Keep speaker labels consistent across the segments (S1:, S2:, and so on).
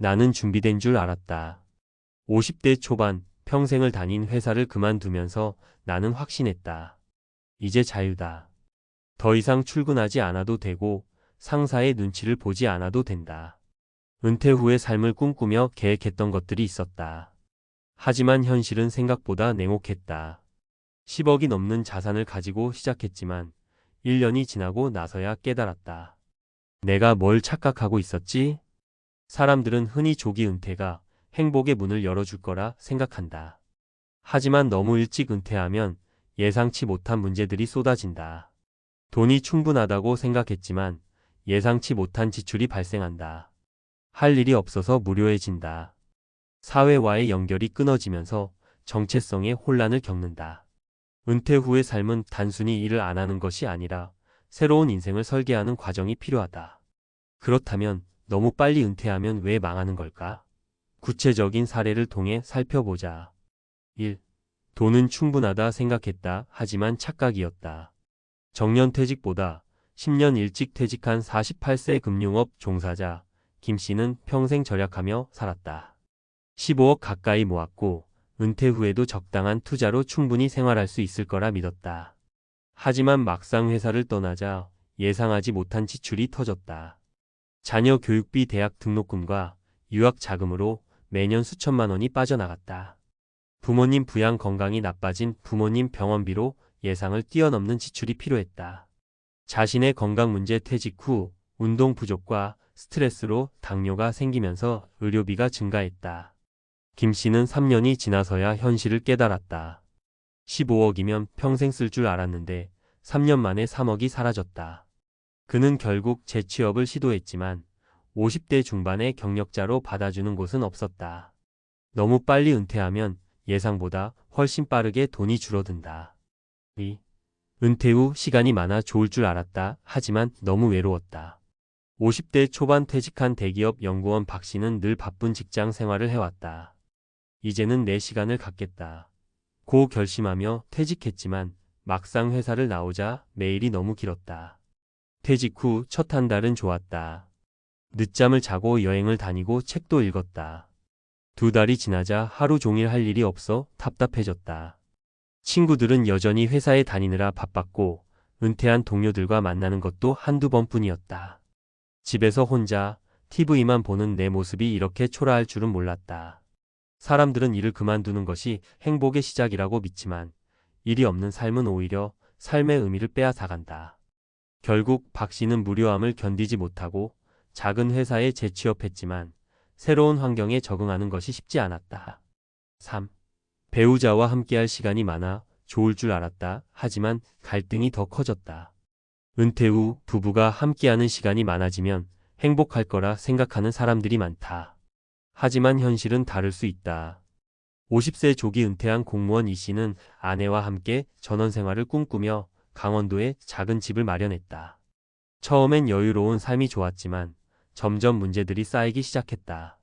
S1: 나는 준비된 줄 알았다. 50대 초반 평생을 다닌 회사를 그만두면서 나는 확신했다. 이제 자유다. 더 이상 출근하지 않아도 되고 상사의 눈치를 보지 않아도 된다. 은퇴 후의 삶을 꿈꾸며 계획했던 것들이 있었다. 하지만 현실은 생각보다 냉혹했다. 10억이 넘는 자산을 가지고 시작했지만 1년이 지나고 나서야 깨달았다. 내가 뭘 착각하고 있었지? 사람들은 흔히 조기 은퇴가 행복의 문을 열어줄 거라 생각한다. 하지만 너무 일찍 은퇴하면 예상치 못한 문제들이 쏟아진다. 돈이 충분하다고 생각했지만 예상치 못한 지출이 발생한다. 할 일이 없어서 무료해진다. 사회와의 연결이 끊어지면서 정체성의 혼란을 겪는다. 은퇴 후의 삶은 단순히 일을 안 하는 것이 아니라 새로운 인생을 설계하는 과정이 필요하다. 그렇다면 너무 빨리 은퇴하면 왜 망하는 걸까? 구체적인 사례를 통해 살펴보자. 1. 돈은 충분하다 생각했다. 하지만 착각이었다. 정년퇴직보다 10년 일찍 퇴직한 48세 금융업 종사자 김 씨는 평생 절약하며 살았다. 15억 가까이 모았고 은퇴 후에도 적당한 투자로 충분히 생활할 수 있을 거라 믿었다. 하지만 막상 회사를 떠나자 예상하지 못한 지출이 터졌다. 자녀 교육비 대학 등록금과 유학 자금으로 매년 수천만 원이 빠져나갔다. 부모님 부양 건강이 나빠진 부모님 병원비로 예상을 뛰어넘는 지출이 필요했다. 자신의 건강 문제 퇴직 후 운동 부족과 스트레스로 당뇨가 생기면서 의료비가 증가했다. 김 씨는 3년이 지나서야 현실을 깨달았다. 15억이면 평생 쓸 줄 알았는데 3년 만에 3억이 사라졌다. 그는 결국 재취업을 시도했지만 50대 중반의 경력자로 받아주는 곳은 없었다. 너무 빨리 은퇴하면 예상보다 훨씬 빠르게 돈이 줄어든다. 2. 은퇴 후 시간이 많아 좋을 줄 알았다. 하지만 너무 외로웠다. 50대 초반 퇴직한 대기업 연구원 박 씨는 늘 바쁜 직장 생활을 해왔다. 이제는 내 시간을 갖겠다. 고 결심하며 퇴직했지만 막상 회사를 나오자 매일이 너무 길었다. 퇴직 후 첫 한 달은 좋았다. 늦잠을 자고 여행을 다니고 책도 읽었다. 2달이 지나자 하루 종일 할 일이 없어 답답해졌다. 친구들은 여전히 회사에 다니느라 바빴고 은퇴한 동료들과 만나는 것도 한두 번뿐이었다. 집에서 혼자 TV만 보는 내 모습이 이렇게 초라할 줄은 몰랐다. 사람들은 일을 그만두는 것이 행복의 시작이라고 믿지만 일이 없는 삶은 오히려 삶의 의미를 빼앗아간다. 결국 박 씨는 무료함을 견디지 못하고 작은 회사에 재취업했지만 새로운 환경에 적응하는 것이 쉽지 않았다. 3. 배우자와 함께할 시간이 많아 좋을 줄 알았다. 하지만 갈등이 더 커졌다. 은퇴 후 부부가 함께하는 시간이 많아지면 행복할 거라 생각하는 사람들이 많다. 하지만 현실은 다를 수 있다. 50세 조기 은퇴한 공무원 이 씨는 아내와 함께 전원 생활을 꿈꾸며 강원도에 작은 집을 마련했다. 처음엔 여유로운 삶이 좋았지만 점점 문제들이 쌓이기 시작했다.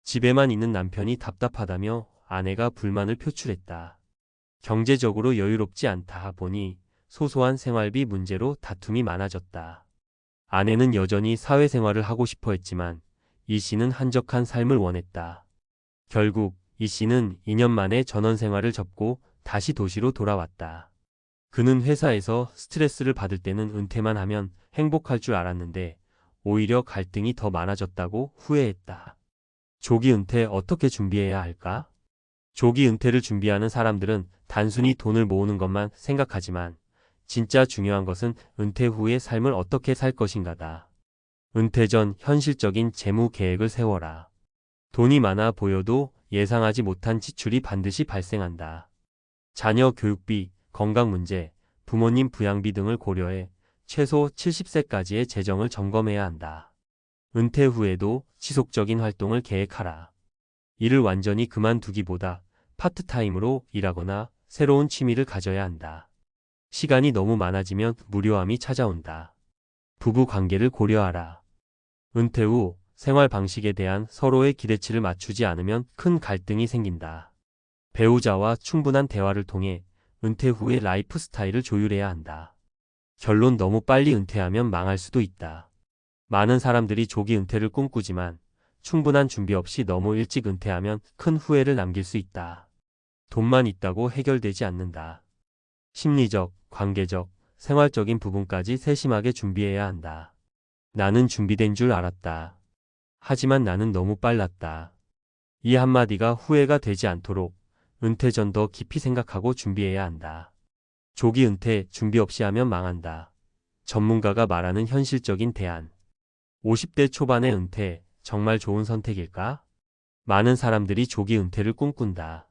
S1: 집에만 있는 남편이 답답하다며 아내가 불만을 표출했다. 경제적으로 여유롭지 않다 보니 소소한 생활비 문제로 다툼이 많아졌다. 아내는 여전히 사회생활을 하고 싶어 했지만 이 씨는 한적한 삶을 원했다. 결국 이 씨는 2년 만에 전원 생활을 접고 다시 도시로 돌아왔다. 그는 회사에서 스트레스를 받을 때는 은퇴만 하면 행복할 줄 알았는데 오히려 갈등이 더 많아졌다고 후회했다. 조기 은퇴 어떻게 준비해야 할까? 조기 은퇴를 준비하는 사람들은 단순히 돈을 모으는 것만 생각하지만 진짜 중요한 것은 은퇴 후의 삶을 어떻게 살 것인가다. 은퇴 전 현실적인 재무 계획을 세워라. 돈이 많아 보여도 예상하지 못한 지출이 반드시 발생한다. 자녀 교육비, 건강 문제, 부모님 부양비 등을 고려해 최소 70세까지의 재정을 점검해야 한다. 은퇴 후에도 지속적인 활동을 계획하라. 일을 완전히 그만두기보다 파트타임으로 일하거나 새로운 취미를 가져야 한다. 시간이 너무 많아지면 무료함이 찾아온다. 부부 관계를 고려하라. 은퇴 후 생활 방식에 대한 서로의 기대치를 맞추지 않으면 큰 갈등이 생긴다. 배우자와 충분한 대화를 통해 은퇴 후의 라이프 스타일을 조율해야 한다. 결론 너무 빨리 은퇴하면 망할 수도 있다. 많은 사람들이 조기 은퇴를 꿈꾸지만 충분한 준비 없이 너무 일찍 은퇴하면 큰 후회를 남길 수 있다. 돈만 있다고 해결되지 않는다. 심리적, 관계적, 생활적인 부분까지 세심하게 준비해야 한다. 나는 준비된 줄 알았다. 하지만 나는 너무 빨랐다. 이 한마디가 후회가 되지 않도록 은퇴 전 더 깊이 생각하고 준비해야 한다. 조기 은퇴 준비 없이 하면 망한다. 전문가가 말하는 현실적인 대안. 50대 초반의 은퇴, 정말 좋은 선택일까? 많은 사람들이 조기 은퇴를 꿈꾼다.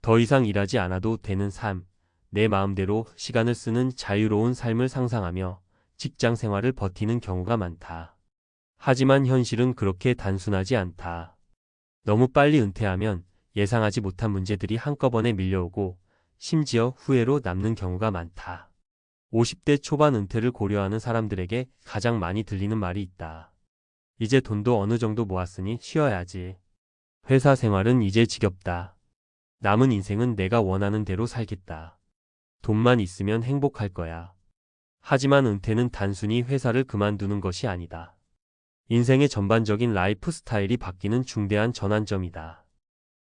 S1: 더 이상 일하지 않아도 되는 삶, 내 마음대로 시간을 쓰는 자유로운 삶을 상상하며 직장 생활을 버티는 경우가 많다. 하지만 현실은 그렇게 단순하지 않다. 너무 빨리 은퇴하면 예상하지 못한 문제들이 한꺼번에 밀려오고 심지어 후회로 남는 경우가 많다. 50대 초반 은퇴를 고려하는 사람들에게 가장 많이 들리는 말이 있다. 이제 돈도 어느 정도 모았으니 쉬어야지. 회사 생활은 이제 지겹다. 남은 인생은 내가 원하는 대로 살겠다. 돈만 있으면 행복할 거야. 하지만 은퇴는 단순히 회사를 그만두는 것이 아니다. 인생의 전반적인 라이프 스타일이 바뀌는 중대한 전환점이다.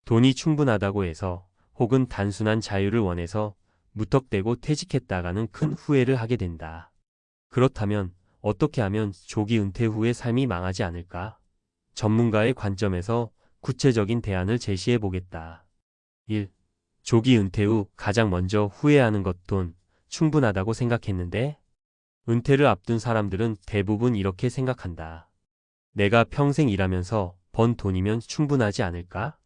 S1: 돈이 충분하다고 해서 혹은 단순한 자유를 원해서 무턱대고 퇴직했다가는 큰 후회를 하게 된다. 그렇다면 어떻게 하면 조기 은퇴 후의 삶이 망하지 않을까? 전문가의 관점에서 구체적인 대안을 제시해 보겠다. 1. 조기 은퇴 후 가장 먼저 후회하는 것. 돈 충분하다고 생각했는데? 은퇴를 앞둔 사람들은 대부분 이렇게 생각한다. 내가 평생 일하면서 번 돈이면 충분하지 않을까?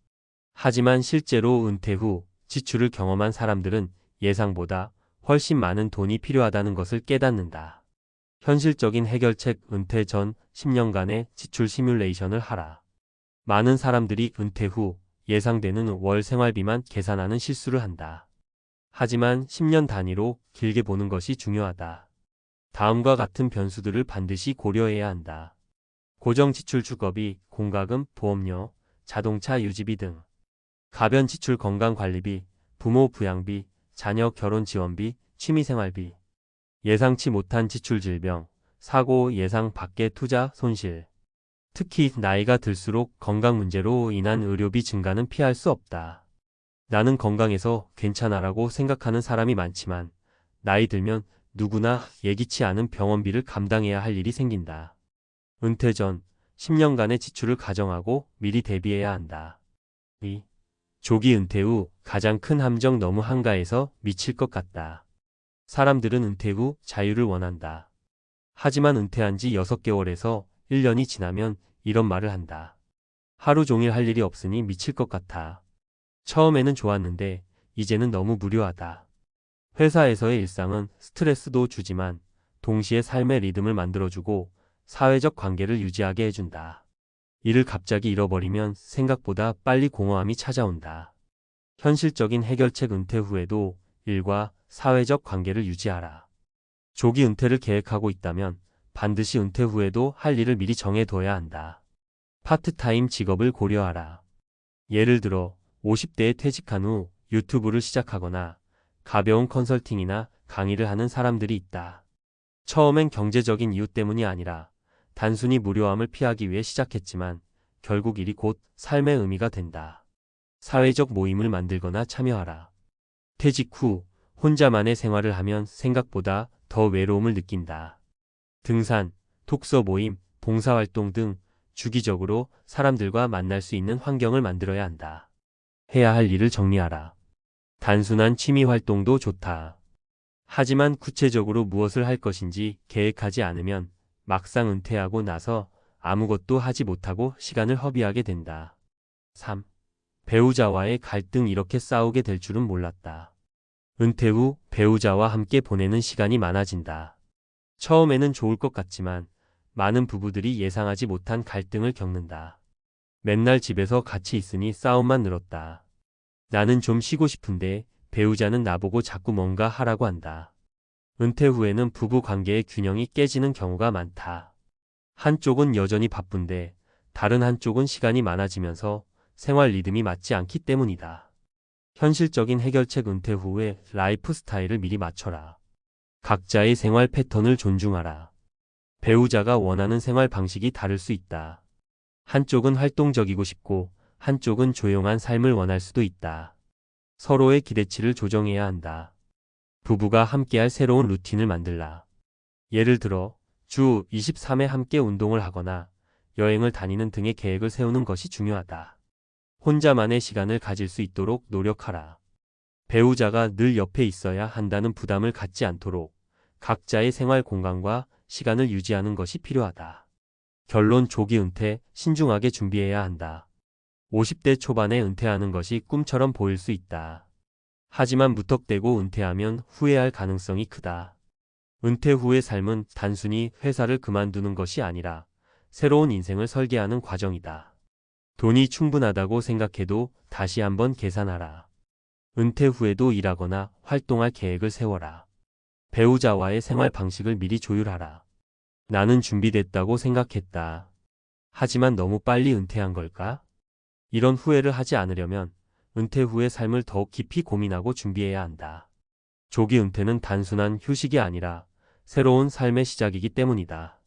S1: 하지만 실제로 은퇴 후 지출을 경험한 사람들은 예상보다 훨씬 많은 돈이 필요하다는 것을 깨닫는다. 현실적인 해결책. 은퇴 전 10년간의 지출 시뮬레이션을 하라. 많은 사람들이 은퇴 후 예상되는 월 생활비만 계산하는 실수를 한다. 하지만 10년 단위로 길게 보는 것이 중요하다. 다음과 같은 변수들을 반드시 고려해야 한다. 고정 지출 주거비, 공과금, 보험료, 자동차 유지비 등. 가변 지출 건강관리비, 부모 부양비, 자녀 결혼 지원비, 취미생활비. 예상치 못한 지출 질병, 사고, 예상 밖의 투자, 손실. 특히 나이가 들수록 건강 문제로 인한 의료비 증가는 피할 수 없다. 나는 건강해서 괜찮아라고 생각하는 사람이 많지만 나이 들면 누구나 예기치 않은 병원비를 감당해야 할 일이 생긴다. 은퇴 전 10년간의 지출을 가정하고 미리 대비해야 한다. 2. 조기 은퇴 후 가장 큰 함정. 너무 한가해서 미칠 것 같다. 사람들은 은퇴 후 자유를 원한다. 하지만 은퇴한 지 6개월에서 1년이 지나면 이런 말을 한다. 하루 종일 할 일이 없으니 미칠 것 같아. 처음에는 좋았는데 이제는 너무 무료하다. 회사에서의 일상은 스트레스도 주지만 동시에 삶의 리듬을 만들어주고 사회적 관계를 유지하게 해준다. 이를 갑자기 잃어버리면 생각보다 빨리 공허함이 찾아온다. 현실적인 해결책. 은퇴 후에도 일과 사회적 관계를 유지하라. 조기 은퇴를 계획하고 있다면 반드시 은퇴 후에도 할 일을 미리 정해둬야 한다. 파트타임 직업을 고려하라. 예를 들어 50대에 퇴직한 후 유튜브를 시작하거나 가벼운 컨설팅이나 강의를 하는 사람들이 있다. 처음엔 경제적인 이유 때문이 아니라 단순히 무료함을 피하기 위해 시작했지만 결국 일이 곧 삶의 의미가 된다. 사회적 모임을 만들거나 참여하라. 퇴직 후 혼자만의 생활을 하면 생각보다 더 외로움을 느낀다. 등산, 독서 모임, 봉사활동 등 주기적으로 사람들과 만날 수 있는 환경을 만들어야 한다. 해야 할 일을 정리하라. 단순한 취미 활동도 좋다. 하지만 구체적으로 무엇을 할 것인지 계획하지 않으면 막상 은퇴하고 나서 아무것도 하지 못하고 시간을 허비하게 된다. 3. 배우자와의 갈등. 이렇게 싸우게 될 줄은 몰랐다. 은퇴 후 배우자와 함께 보내는 시간이 많아진다. 처음에는 좋을 것 같지만 많은 부부들이 예상하지 못한 갈등을 겪는다. 맨날 집에서 같이 있으니 싸움만 늘었다. 나는 좀 쉬고 싶은데 배우자는 나보고 자꾸 뭔가 하라고 한다. 은퇴 후에는 부부 관계의 균형이 깨지는 경우가 많다. 한쪽은 여전히 바쁜데 다른 한쪽은 시간이 많아지면서 생활 리듬이 맞지 않기 때문이다. 현실적인 해결책. 은퇴 후에 라이프 스타일을 미리 맞춰라. 각자의 생활 패턴을 존중하라. 배우자가 원하는 생활 방식이 다를 수 있다. 한쪽은 활동적이고 싶고 한쪽은 조용한 삶을 원할 수도 있다. 서로의 기대치를 조정해야 한다. 부부가 함께할 새로운 루틴을 만들라. 예를 들어 주 23회 함께 운동을 하거나 여행을 다니는 등의 계획을 세우는 것이 중요하다. 혼자만의 시간을 가질 수 있도록 노력하라. 배우자가 늘 옆에 있어야 한다는 부담을 갖지 않도록 각자의 생활 공간과 시간을 유지하는 것이 필요하다. 결론 조기 은퇴, 신중하게 준비해야 한다. 50대 초반에 은퇴하는 것이 꿈처럼 보일 수 있다. 하지만 무턱대고 은퇴하면 후회할 가능성이 크다. 은퇴 후의 삶은 단순히 회사를 그만두는 것이 아니라 새로운 인생을 설계하는 과정이다. 돈이 충분하다고 생각해도 다시 한번 계산하라. 은퇴 후에도 일하거나 활동할 계획을 세워라. 배우자와의 생활 방식을 미리 조율하라. 나는 준비됐다고 생각했다. 하지만 너무 빨리 은퇴한 걸까? 이런 후회를 하지 않으려면 은퇴 후의 삶을 더욱 깊이 고민하고 준비해야 한다. 조기 은퇴는 단순한 휴식이 아니라 새로운 삶의 시작이기 때문이다.